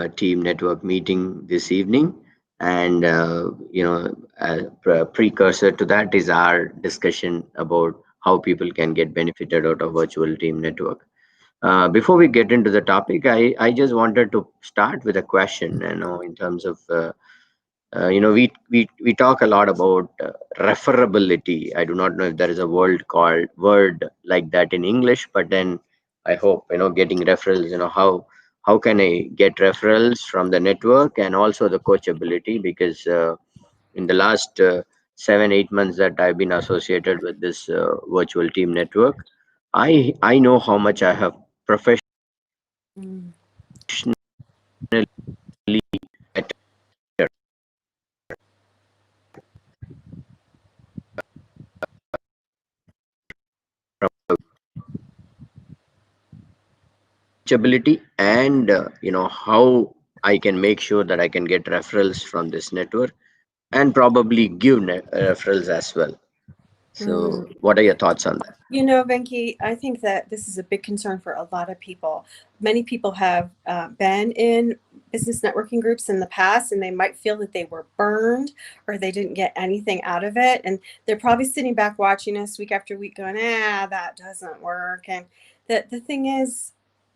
team network meeting this evening, and a precursor to that is our discussion about how people can get benefited out of virtual team network. Before we get into the topic, I just wanted to start with a question. In terms of we talk a lot about referability. I do not know if there is a word like that in English, but then I hope getting referrals. How can I get referrals from the network and also the coachability? Because in the last 7-8 months that I've been associated with this virtual team network, I know how much I have professionally Mm. ability, and how I can make sure that I can get referrals from this network and probably give referrals as well. So Mm. what are your thoughts on that? Venki, I think that this is a big concern for a lot of people. Many people have been in business networking groups in the past, and they might feel that they were burned or they didn't get anything out of it. And they're probably sitting back watching us week after week going, that doesn't work. And the thing is,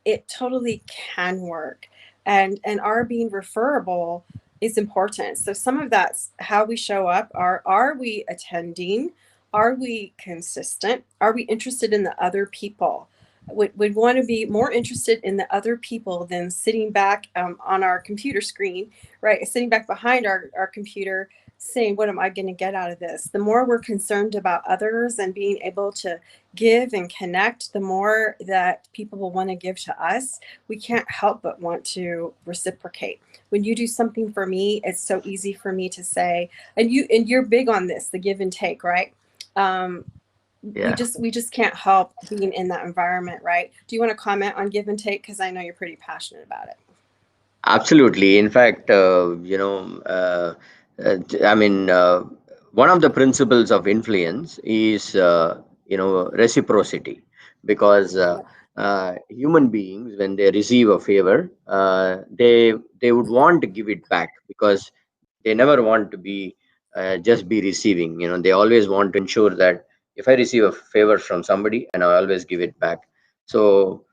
it totally can work. And our being referable is important. So some of that's how we show up. Are we attending? Are we consistent? Are we interested in the other people? Would want to be more interested in the other people than sitting back on our computer screen, right? Sitting back behind our computer saying, what am I going to get out of this? The more we're concerned about others and being able to give and connect, the more that people will want to give to us. We can't help but want to reciprocate. When you do something for me, it's so easy for me to say, and you're big on this, the give and take, right? um, we Yeah, just can't help being in that environment, right? Do you want to comment on give and take, because I know you're pretty passionate about it? absolutely. In fact, I mean, one of the principles of influence is reciprocity, because human beings, when they receive a favor, they would want to give it back, because they never want to be just be receiving. They always want to ensure that if I receive a favor from somebody, and I always give it back. So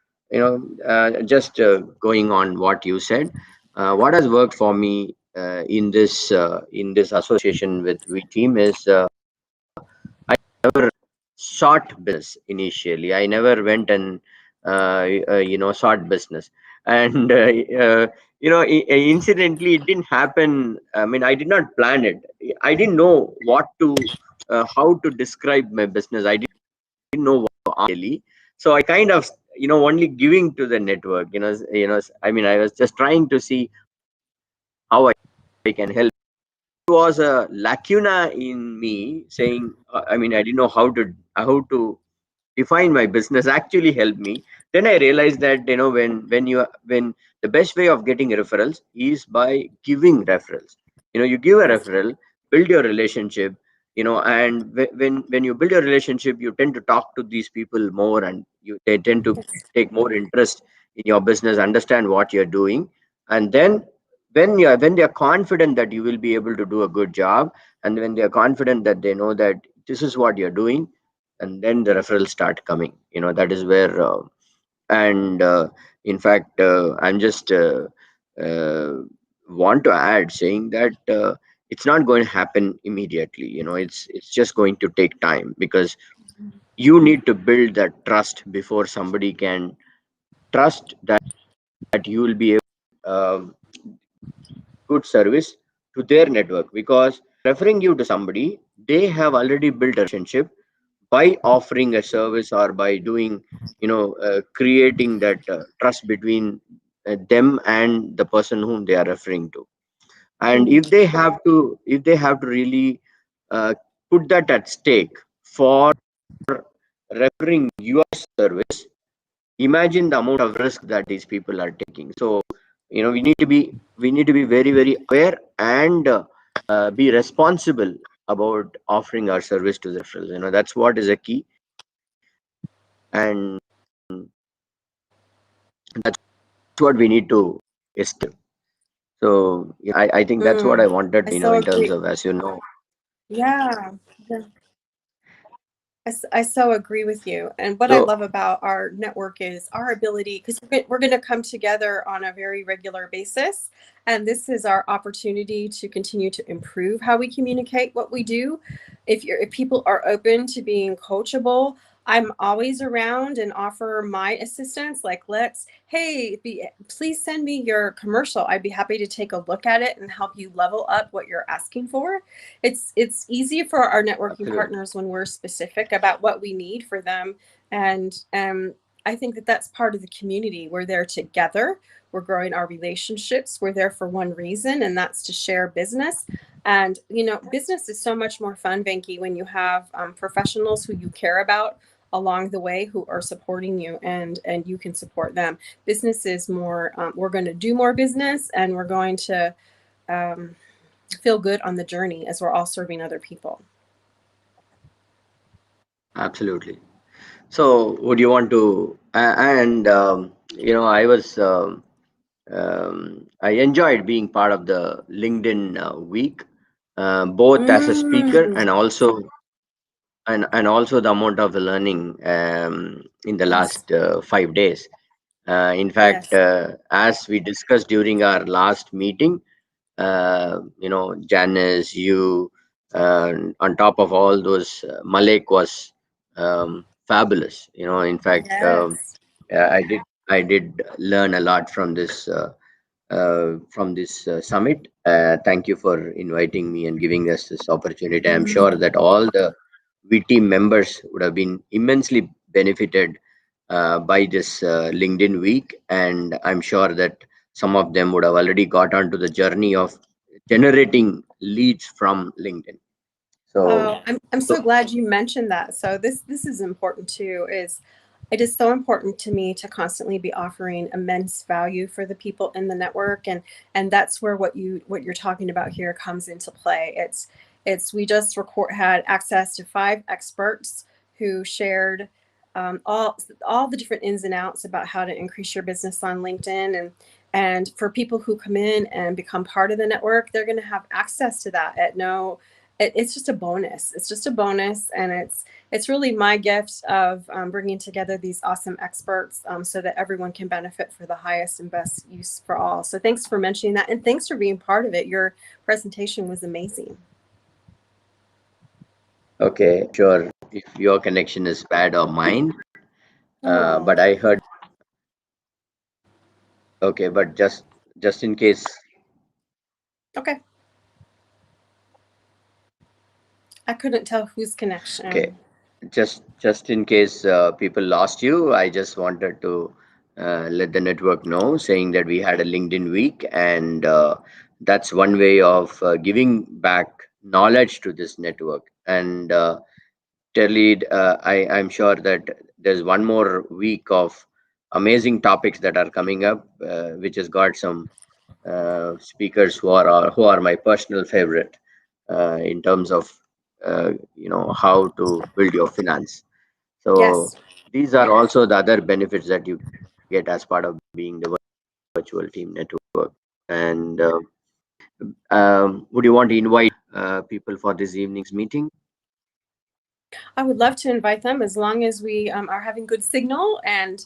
just going on what you said, what has worked for me in this association with we team is short business. Initially I never went and short business, and incidentally it didn't happen. I mean, I did not plan it. I didn't know what to how to describe my business. I didn't know what really. So I kind of only giving to the network. I mean, I was just trying to see how I can help. Was a lacuna in me saying, I mean, I didn't know how to define my business actually helped me. Then I realized that when the best way of getting referrals is by giving referrals. You give a Yes. referral, build your relationship. And when you build your relationship, you tend to talk to these people more, and they tend to take more interest in your business, understand what you're doing. And then when they're confident that you will be able to do a good job, and when they're confident that they know that this is what you're doing, and then the referrals start coming. That is where and in fact, I'm just uh, want to add saying that it's not going to happen immediately. It's just going to take time, because you need to build that trust before somebody can trust that you will be able good service to their network. Because referring you to somebody, they have already built a relationship by offering a service, or by doing creating that trust between them and the person whom they are referring to. And Mm. if they have to really uh, put that at stake for referring your service, imagine the amount of risk that these people are taking. So we need to be very, very aware, and be responsible about offering our service to the referrals. That's what is a key. And that's what we need to establish. So yeah, I think that's what I I wanted, so in terms agree. of, as you know. Yeah. Yeah. I so agree with you. And what I So love about our network is our ability, because we're going to come together on a very regular basis. And this is our opportunity to continue to improve how we communicate what we do. If people are open to being coachable, I'm always around and offer my assistance. Like, please send me your commercial. I'd be happy to take a look at it and help you level up what you're asking for. It's easy for our networking absolutely, partners when we're specific about what we need for them, and I think that that's part of the community. We're there together. We're growing our relationships. We're there for one reason, and that's to share business. And business is so much more fun, Venky, when you have professionals who you care about along the way, who are supporting you, and you can support them. Business is more, we're going to do more business, and we're going to um, feel good on the journey as we're all serving other people. absolutely. So would you want to? And I was. I enjoyed being part of the LinkedIn week, both as a speaker Mm, and also the amount of learning in the yes, last 5 days. In fact, yes, as we discussed during our last meeting, Janice, you, on top of all those, Malek was fabulous. In fact, yes. I did learn a lot from this summit. Thank you for inviting me and giving us this opportunity. I'm sure Mm. that all the VT members would have been immensely benefited by this LinkedIn week, and I'm sure that some of them would have already got onto the journey of generating leads from LinkedIn. So, Oh, I'm so so glad you mentioned that. So this is important too. Is it is so important to me to constantly be offering immense value for the people in the network, and that's where what you're talking about here comes into play. It's we just had access to 5 experts who shared all the different ins and outs about how to increase your business on LinkedIn, and for people who come in and become part of the network, they're going to have access to that at no it's just a bonus. It's just a bonus, and it's really my gift of bringing together these awesome experts so that everyone can benefit for the highest and best use for all. So thanks for mentioning that, and thanks for being part of it. Your presentation was amazing. okay, sure if your connection is bad or mine, Oh, but I heard. Okay, but just in case. okay. I couldn't tell whose Okay, connection. just in case people lost you, I just wanted to let the network know, saying that we had a LinkedIn week, and that's one way of giving back knowledge to this network. And Terilee, I'm sure that there's one more week of amazing topics that are coming up, which has got some speakers who are my personal favorite in terms of how to build your finance. So Yes, these are also the other benefits that you get as part of being the virtual team network. And would you want to invite people for this evening's meeting? I would love to invite them as long as we are having good signal. And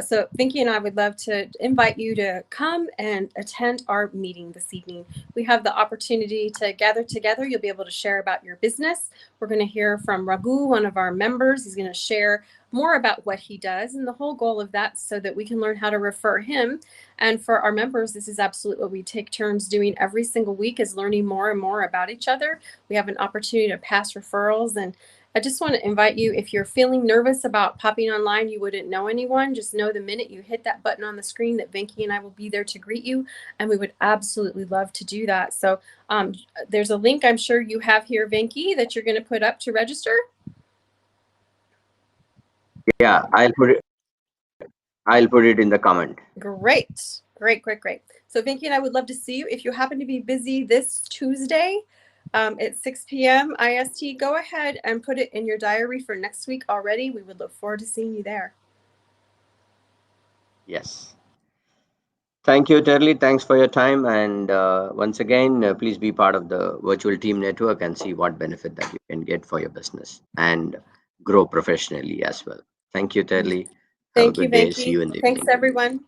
so, Vinky and I would love to invite you to come and attend our meeting this evening. We have the opportunity to gather together. You'll be able to share about your business. We're going to hear from Raghu, one of our members. He's going to share more about what he does. And the whole goal of that so that we can learn how to refer him. And for our members, this is absolutely what we take turns doing every single week, is learning more and more about each other. We have an opportunity to pass referrals, and I just want to invite you, if you're feeling nervous about popping online, you wouldn't know anyone, just know the minute you hit that button on the screen that Venky and I will be there to greet you. And we would absolutely love to do that. So there's a link I'm sure you have here, Venky, that you're going to put up to register. Yeah, I'll put it in the comment. Great, great, great, great. So Venky and I would love to see you. If you happen to be busy this Tuesday at 6 p.m. IST, go ahead and put it in your diary for next week already. We would look forward to seeing you there. Yes. Thank you, Terly. Thanks for your time. And once again, please be part of the virtual team network and see what benefit that you can get for your business and grow professionally as well. Thank you, Terly. Have a Thank you, good day. See Venky. you in the Thanks, evening. everyone.